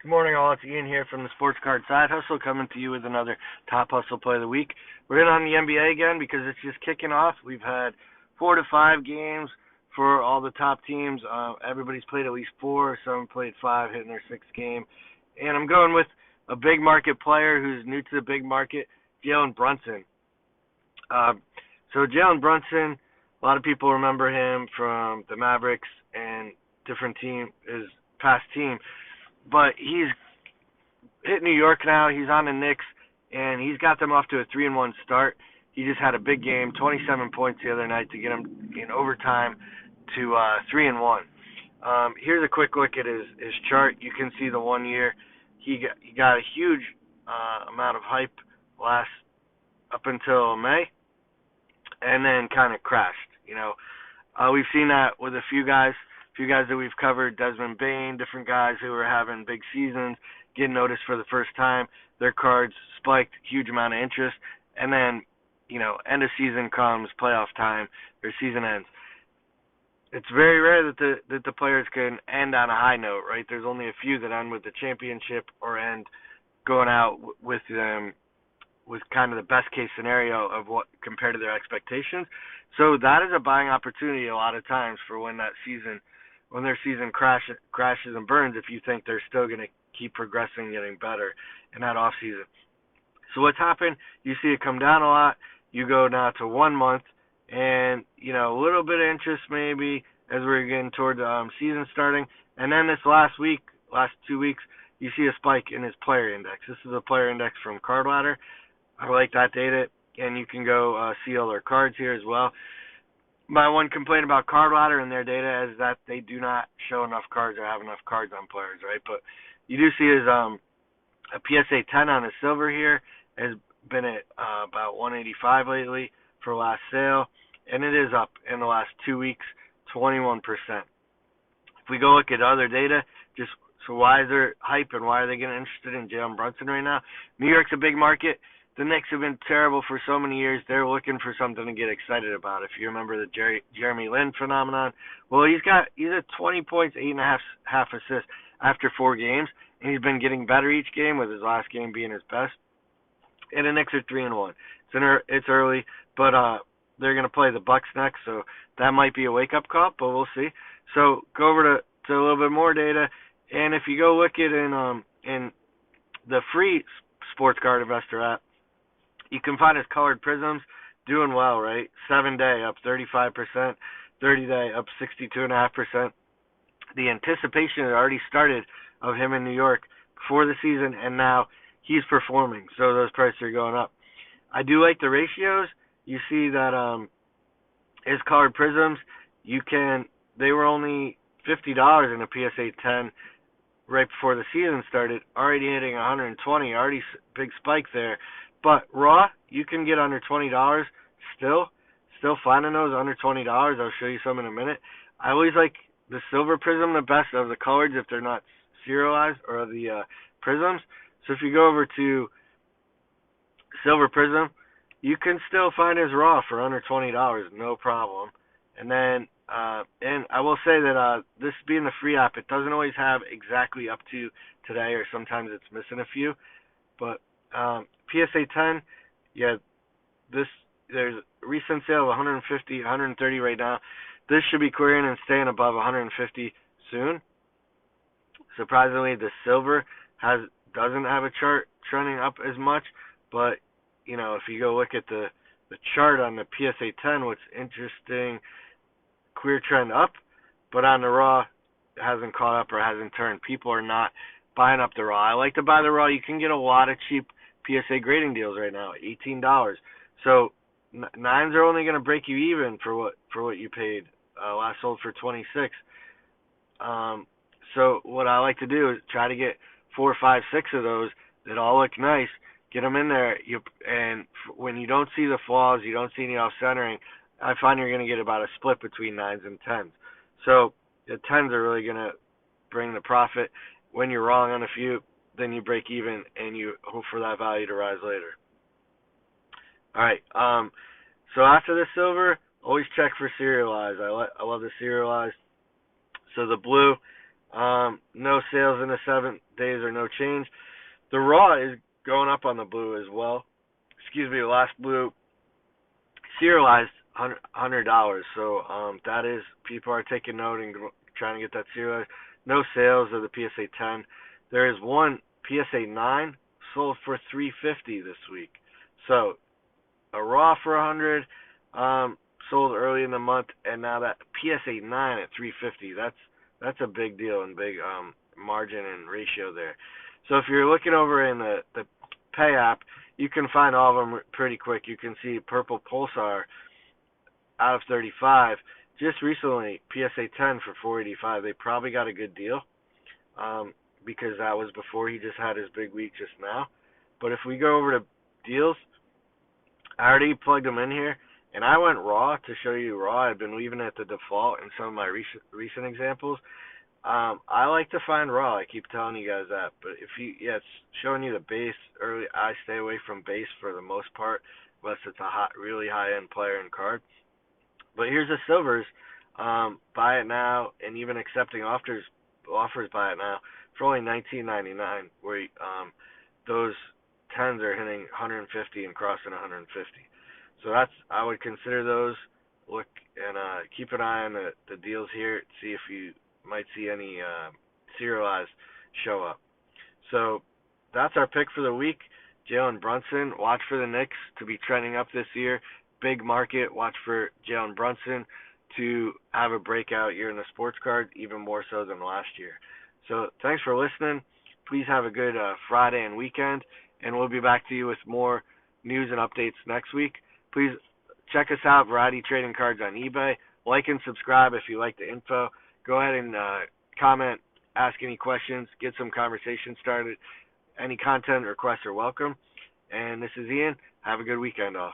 Good morning, all. It's Ian here from the Sports Card Side Hustle, coming to you with another Top Hustle Play of the Week. We're in on the NBA again because it's just kicking off. We've had 4 to 5 games for all the top teams. Everybody's played at least 4. Some played 5, hitting their 6th game. And I'm going with a big market player who's new to the big market, Jalen Brunson. So Jalen Brunson, a lot of people remember him from the Mavericks and different team, his past team. But he's hit New York now. He's on the Knicks, and he's got them off to a 3-1 start. He just had a big game, 27 points the other night to get him in overtime to 3-1. Here's a quick look at his chart. You can see the 1 year. He got a huge amount of hype up until May, and then kind of crashed. We've seen that with a few guys that we've covered, Desmond Bane, different guys who are having big seasons, getting noticed for the first time. Their cards spiked, huge amount of interest, and then, end of season comes, playoff time, their season ends. It's very rare that the players can end on a high note, right? There's only a few that end with the championship or end going out with kind of the best case scenario of what compared to their expectations. So that is a buying opportunity a lot of times for when their season crashes and burns, if you think they're still going to keep progressing, getting better in that off season. So what's happened? You see it come down a lot. You go now to 1 month, and a little bit of interest maybe as we're getting toward season starting, and then this last 2 weeks, you see a spike in his player index. This is a player index from Card Ladder. I like that data, and you can go see all their cards here as well. My one complaint about Card Ladder and their data is that they do not show enough cards or have enough cards on players, right? But you do see his a PSA 10 on his silver here has been at about 185 lately for last sale, and it is up in the last 2 weeks, 21%. If we go look at other data, so why is there hype and why are they getting interested in Jalen Brunson right now? New York's a big market. The Knicks have been terrible for so many years. They're looking for something to get excited about. If you remember the Jeremy Lin phenomenon, well, he's at 20 points, 8.5 assists after 4 games, and he's been getting better each game, with his last game being his best. And the Knicks are 3-1. It's early, but they're going to play the Bucks next, so that might be a wake-up call, but we'll see. So go over to a little bit more data, and if you go look at in the free Sports Card Investor app, you can find his colored Prizms doing well, right? 7-day up 35%, 30-day up 62.5%. The anticipation had already started of him in New York before the season, and now he's performing, so those prices are going up. I do like the ratios. You see that his colored Prizms, they were only $50 in a PSA 10 right before the season started, already hitting 120, already big spike there. But raw, you can get under $20 still finding those under $20. I'll show you some in a minute. I always like the silver Prizm the best of the colors if they're not serialized, or the Prizms. So if you go over to silver Prizm, you can still find his raw for under $20, no problem. And then, and I will say that this being the free app, it doesn't always have exactly up to today, or sometimes it's missing a few. But PSA 10, yeah, there's a recent sale of 150, 130 right now. This should be clearing and staying above 150 soon. Surprisingly, the silver doesn't have a chart trending up as much, but if you go look at the chart on the PSA 10, what's interesting, clear trend up, but on the raw, it hasn't caught up or hasn't turned. People are not buying up the raw. I like to buy the raw. You can get a lot of cheap PSA grading deals right now, $18. So nines are only going to break you even for what you paid. Last sold for 26. So what I like to do is try to get 4, 5, 6 of those that all look nice. Get them in there. And when you don't see the flaws, you don't see any off centering, I find you're going to get about a split between 9s and 10s. So the 10s are really going to bring the profit. When you're wrong on a few, then you break even and you hope for that value to rise later. All right. So after the silver, always check for serialized. I love the serialized. So the blue, No sales in the 7 days or no change. The raw is going up on the blue as well. Excuse me, the last blue serialized $100. So that is, people are taking note and trying to get that serialized. No sales of the PSA 10. There is one PSA 9 sold for $350 this week. So a raw for $100, sold early in the month, and now that PSA 9 at $350. That's a big deal and big margin and ratio there. So if you're looking over in the Pay app, you can find all of them pretty quick. You can see Purple Pulsar out of 35. Just recently, PSA 10 for 485. They probably got a good deal because that was before he just had his big week just now. But if we go over to deals, I already plugged them in here, and I went raw to show you raw. I've been leaving it at the default in some of my recent examples. I like to find raw. I keep telling you guys that. But it's showing you the base early. I stay away from base for the most part, unless it's a really high-end player and card. But here's the silvers. Buy it now, and even accepting offers buy it now for only $19.99. Where those 10s are hitting 150 and crossing 150. So I would consider those. Look and keep an eye on the deals here. See if you might see any serialized show up. So that's our pick for the week. Jalen Brunson. Watch for the Knicks to be trending up this year. Big market. Watch for Jalen Brunson to have a breakout year in the sports card, even more so than last year. So thanks for listening. Please have a good Friday and weekend, and we'll be back to you with more news and updates next week. Please check us out, Variety Trading Cards on eBay. Like and subscribe if you like the info. Go ahead and comment, ask any questions, get some conversation started. Any content requests are welcome. And this is Ian. Have a good weekend, all.